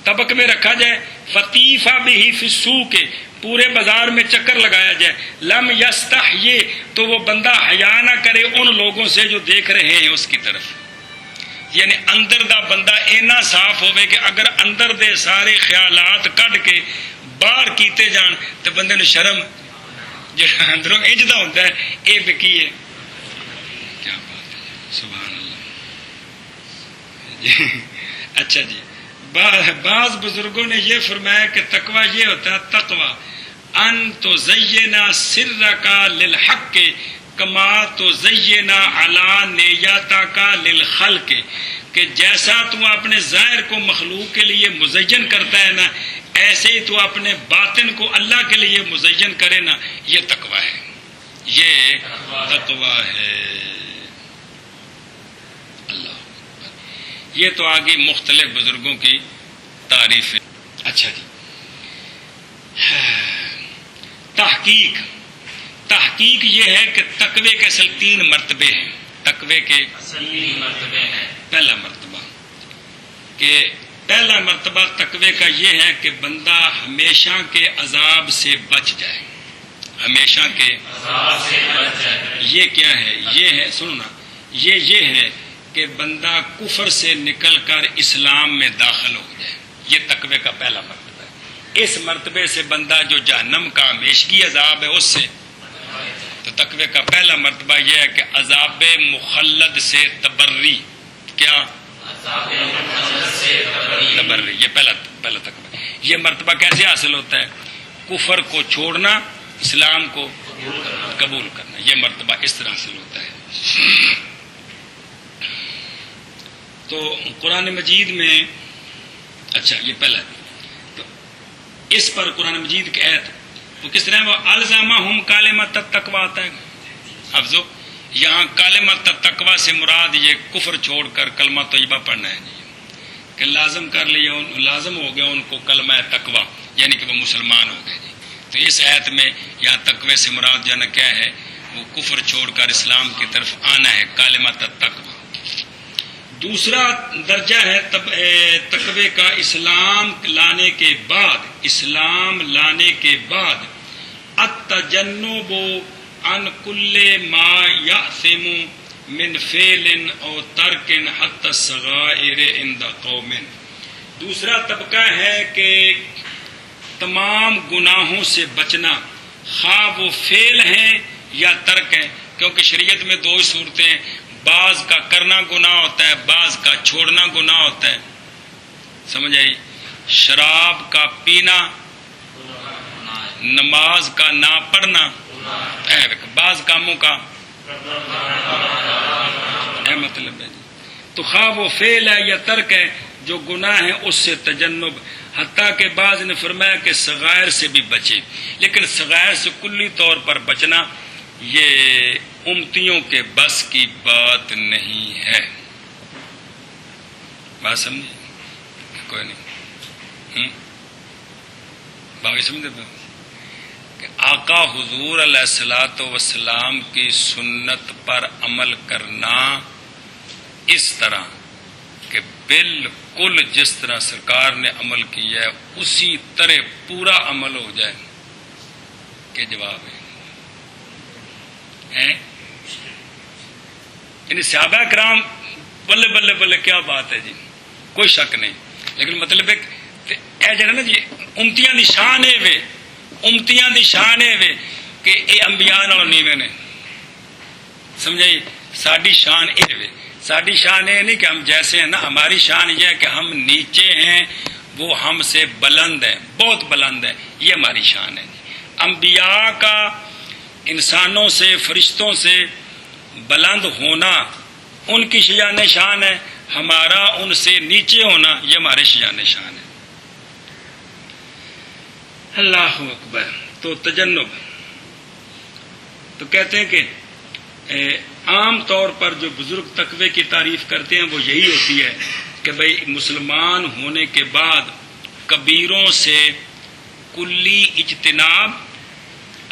Speaker 1: طبق میں رکھا جائے، فتیفا بہ فی السوق، پورے بازار میں چکر لگایا جائے، لم یستحی، تو وہ بندہ حیا نہ کرے ان لوگوں سے جو دیکھ رہے ہیں اس کی طرف۔ یعنی اندر دا بندہ اینا صاف ہوئے کہ اگر اندر دے سارے خیالات کڈ کے باہر کیتے جان تو بندے نے شرم جڑا اندروں انجدا ہوتا ہے اے بکی ہے۔ کیا بات ہے، سبحان اللہ۔ اچھا جی، بعض بزرگوں نے یہ فرمایا کہ تقوی یہ ہوتا ہے، تقوی ان تزینا سرک للحق کما تزینا علانیتک للخلق، کہ جیسا تو اپنے ظاہر کو مخلوق کے لیے مزین کرتا ہے نا، ایسے ہی تو اپنے باطن کو اللہ کے لیے مزین کرے نا، یہ تقوی ہے، یہ تقوی ہے۔ اللہ، یہ تو آگے مختلف بزرگوں کی تعریف ہے۔ اچھا جی، تحقیق یہ ہے کہ تقوی کے اصل 3 مرتبے ہیں۔ تقوی کے
Speaker 2: اصل 3 مرتبے ہیں۔
Speaker 1: پہلا مرتبہ کہ پہلا مرتبہ تقوی کا یہ ہے کہ بندہ ہمیشہ کے عذاب سے بچ جائے، ہمیشہ کے
Speaker 2: عذاب سے بچ جائے۔
Speaker 1: یہ کیا ہے؟ یہ ہے، سنو نا، یہ ہے کہ بندہ کفر سے نکل کر اسلام میں داخل ہو جائے، یہ تقوی کا پہلا مرتبہ ہے۔ اس مرتبے سے بندہ جو جہنم کا ہمیشگی عذاب ہے اس سے، تو تقوی کا پہلا مرتبہ یہ ہے کہ عذاب مخلد سے تبری، کیا تبری، یہ پہلا تقوی۔ یہ مرتبہ کیسے حاصل ہوتا ہے؟ کفر کو چھوڑنا، اسلام کو قبول کرنا، یہ مرتبہ اس طرح حاصل ہوتا ہے۔ تو قرآن مجید میں، اچھا یہ پہلا ہے، تو اس پر قرآن مجید کی آیت وہ کس طرح، وہ الزامہم کلمۃ التقویٰ آتا ہے۔ اب جو یہاں کلمۃ التقویٰ سے مراد یہ کفر چھوڑ کر کلمہ طیبہ پڑھنا ہے جی، کہ لازم کر لیا، لازم ہو گیا ان کو کلمہ تقویٰ، یعنی کہ وہ مسلمان ہو گئے جی۔ تو اس آیت میں یہاں تقوی سے مراد جو ہے نا کیا ہے، وہ کفر چھوڑ کر اسلام کی طرف آنا ہے، کلمۃ التقویٰ۔ دوسرا درجہ ہے تقوی کا اسلام لانے کے بعد التجنب عن کل ما یأثم من فعل او ترک حتی الصغائر عند قوم۔ دوسرا طبقہ ہے کہ تمام گناہوں سے بچنا، خواہ وہ فعل ہیں یا ترک ہیں، کیونکہ شریعت میں 2 صورتیں ہیں، بعض کا کرنا گناہ ہوتا ہے، بعض کا چھوڑنا گناہ ہوتا ہے، سمجھ آئی؟ شراب کا پینا، نماز کا نہ پڑھنا، بعض کاموں کا مطلب ہے جی۔ تو خواہ وہ فعل ہے یا ترک ہے، جو گناہ ہے اس سے تجنب، حتیٰ کہ بعض نے فرمایا کہ صغائر سے بھی بچے، لیکن صغائر سے کلی طور پر بچنا یہ امتیوں کے بس کی بات نہیں ہے۔ بات سمجھے؟ کوئی نہیں، باقی سمجھے کہ آقا حضور علیہ الصلوۃ والسلام کی سنت پر عمل کرنا اس طرح کہ بالکل جس طرح سرکار نے عمل کیا ہے اسی طرح پورا عمل ہو جائے، کہ جواب ہے یعنی صحابہ کرام بلے بلے بلے کیا بات ہے جی، کوئی شک نہیں. لیکن مطلب اے جڑا نا جی امتیاں دی شان ہے وے، امتیاں دی شان ہے وے کہ اے انبیاء نال نیویں نے. سمجھائی؟ ساڈی شان اے وے، ساڈی شان یہ نہیں کہ ہم جیسے ہیں نا، ہماری شان یہ ہے کہ ہم نیچے ہیں، وہ ہم سے بلند ہے، بہت بلند ہے، یہ ہماری شان ہے. انبیاء کا انسانوں سے، فرشتوں سے بلند ہونا ان کی شجان شان ہے، ہمارا ان سے نیچے ہونا یہ ہمارے شجان شان ہے. اللہ اکبر. تو تجنب تو کہتے ہیں کہ عام طور پر جو بزرگ تقوی کی تعریف کرتے ہیں وہ یہی ہوتی ہے کہ بھئی مسلمان ہونے کے بعد کبیروں سے کلی اجتناب،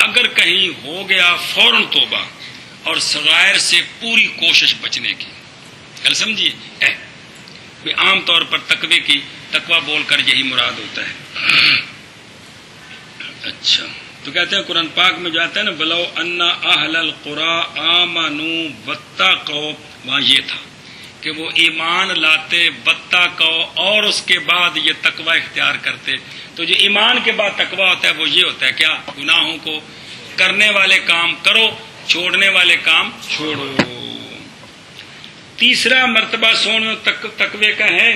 Speaker 1: اگر کہیں ہو گیا فوراً توبہ، اور صغائر سے پوری کوشش بچنے کی. کل سمجھیے عام طور پر تقوی بول کر یہی مراد ہوتا ہے. اچھا تو کہتے ہیں قرآن پاک میں جو آتا ہے نا بلو انا اہل القری آمنوا واتقوا، وہاں یہ تھا کہ وہ ایمان لاتے، واتقوا، اور اس کے بعد یہ تقوی اختیار کرتے. تو جو ایمان کے بعد تقوی ہوتا ہے وہ یہ ہوتا ہے کیا؟ گناہوں کو کرنے والے کام کرو، چھوڑنے والے کام چھوڑو. تیسرا مرتبہ سونے تقوی کا ہے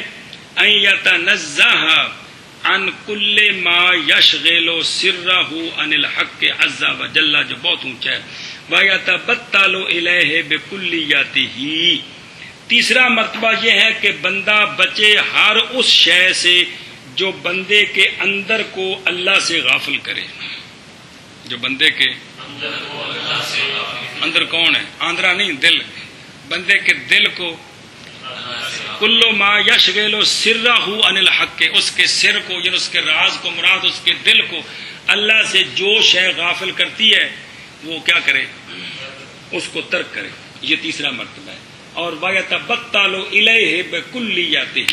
Speaker 1: ان یتنزہ عن کل ما یشغل سرہ عن الحق عز وجل، جو بہت اونچا ہے، ویتبتل الیہ بکلیتہ. تیسرا مرتبہ یہ ہے کہ بندہ بچے ہر اس شے سے جو بندے کے اندر کو اللہ سے غافل کرے. جو بندے کے اندر کون ہے؟ آندرا نہیں، دل. بندے کے دل کو کلو ما یشغل سرہ عن الحق، اس کے سر کو یعنی اس کے راز کو مراد اس کے دل کو اللہ سے جو شے غافل کرتی ہے وہ کیا کرے؟ اس کو ترک کرے. یہ تیسرا مرتبہ ہے. اور وَيَتَبَتَّلُ إِلَيْهِ بِكُلِّيَّتِهِ،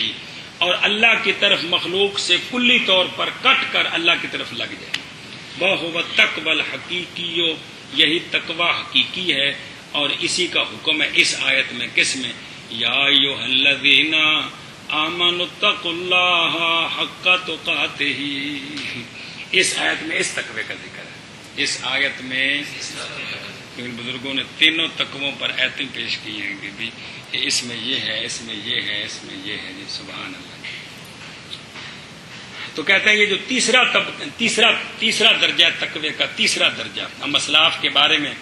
Speaker 1: اور اللہ کی طرف مخلوق سے کلی طور پر کٹ کر اللہ کی طرف لگ جائے. وَهُوَ التَّقْوَى الْحَقِيقِيُّ، یہی تقوی حقیقی ہے. اور اسی کا حکم ہے اس آیت میں. کس میں؟ یا ایھا الذین آمنوا اتقوا اللہ حق تقاتہ. اس آیت میں اس تقوی کا ذکر ہے. اس آیت میں بزرگوں نے تینوں تقووں پر آیتیں پیش کی ہیں کہ بھی اس میں یہ ہے، اس میں یہ ہے، اس میں یہ ہے. جی سبحان اللہ. تو کہتے ہیں یہ جو تیسرا درجہ تقوی کا، تیسرا درجہ. ہم اسلاف کے بارے میں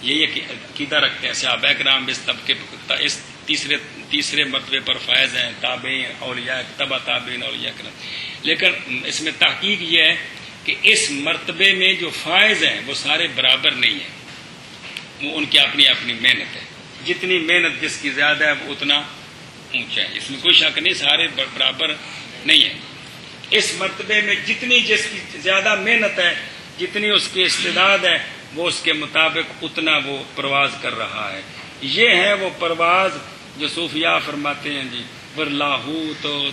Speaker 1: یہی عقیدہ رکھتے ہیں. صحابہ کرام اس طبقے اس تیسرے مرتبے پر فائز ہیں، تابعین، اولیاء، تبع تابعین، اولیاء کرام. لیکن اس میں تحقیق یہ ہے کہ اس مرتبے میں جو فائز ہیں وہ سارے برابر نہیں ہیں. وہ ان کی اپنی اپنی محنت ہے. جتنی محنت جس کی زیادہ ہے وہ اتنا اونچا ہے. اس میں کوئی شک نہیں، سارے برابر نہیں ہیں. اس مرتبے میں جتنی جس کی زیادہ محنت ہے، جتنی اس کی استعداد ہے، وہ اس کے مطابق اتنا وہ پرواز کر رہا ہے. یہ ہے وہ پرواز جو صوفیاء فرماتے ہیں جی ورلاہو. تو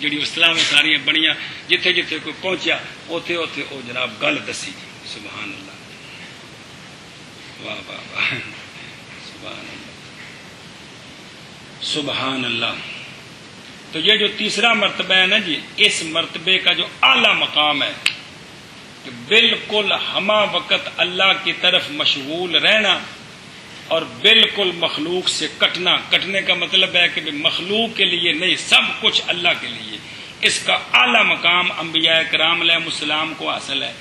Speaker 1: جڑی اسلام ساری بڑیاں جتھے جتھے کوئی پہنچیا اوتھے اوتھے او جناب گل دسی. سبحان اللہ، واہ واہ واہ، سبحان اللہ، سبحان اللہ. تو یہ جو تیسرا مرتبہ ہے نا جی، اس مرتبے کا جو اعلیٰ مقام ہے کہ بالکل ہمہ وقت اللہ کی طرف مشغول رہنا اور بالکل مخلوق سے کٹنا. کٹنے کا مطلب ہے کہ مخلوق کے لیے نہیں، سب کچھ اللہ کے لیے. اس کا اعلیٰ مقام انبیاء کرام علیہ السلام کو حاصل ہے.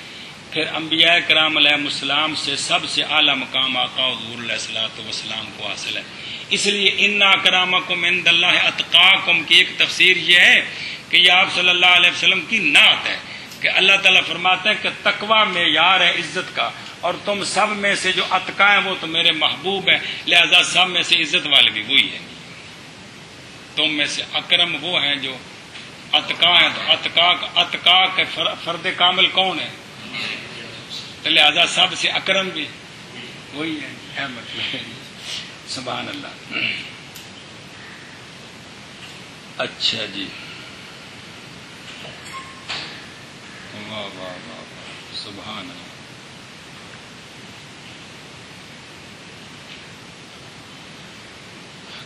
Speaker 1: پھر انبیاء کرام علیہ السلام سے سب سے اعلیٰ مقام آقا حضور علیہ الصلوۃ والسلام کو حاصل ہے. اس لیے ان اکرامکم عند اللہ اتقاکم کی ایک تفسیر یہ ہے کہ یہ آپ صلی اللہ علیہ وسلم کی نعت ہے کہ اللہ تعالیٰ فرماتے ہیں کہ تقویٰ معیار ہے عزت کا، اور تم سب میں سے جو اتقا ہیں وہ تو میرے محبوب ہیں، لہذا سب میں سے عزت والے بھی وہی ہیں. تم میں سے اکرم وہ ہیں جو اتقا ہیں. تو اتقا کے فرد کامل کون ہے؟ تو لہذا سب سے اکرم بھی وہی ہے. مطلب سبحان اللہ. اچھا جی، واہ واہ واہ واہ، سبحان اللہ.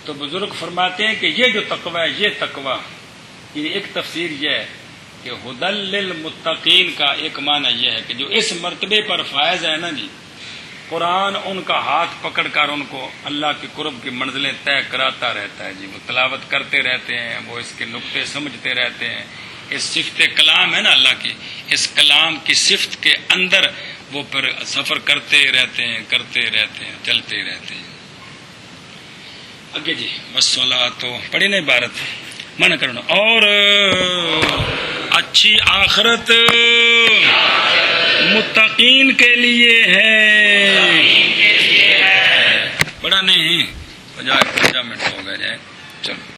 Speaker 1: تو بزرگ فرماتے ہیں کہ یہ جو تقوی ہے، یہ تقوی، یعنی ایک تفسیر یہ ہے کہ ہدل للمتقین کا ایک معنی یہ ہے کہ جو اس مرتبے پر فائز ہے نا جی، قرآن ان کا ہاتھ پکڑ کر ان کو اللہ کے قرب کی منزلیں طے کراتا رہتا ہے جی، وہ تلاوت کرتے رہتے ہیں، وہ اس کے نقطے سمجھتے رہتے ہیں، اس صفت کلام ہے نا اللہ کی، اس کلام کی صفت کے اندر وہ پھر سفر کرتے رہتے ہیں، چلتے رہتے ہیں۔ آگے جی والصلاۃ تو پڑھی نہیں عبارت منع کرنا، اور اچھی آخرت متقین کے لیے ہے،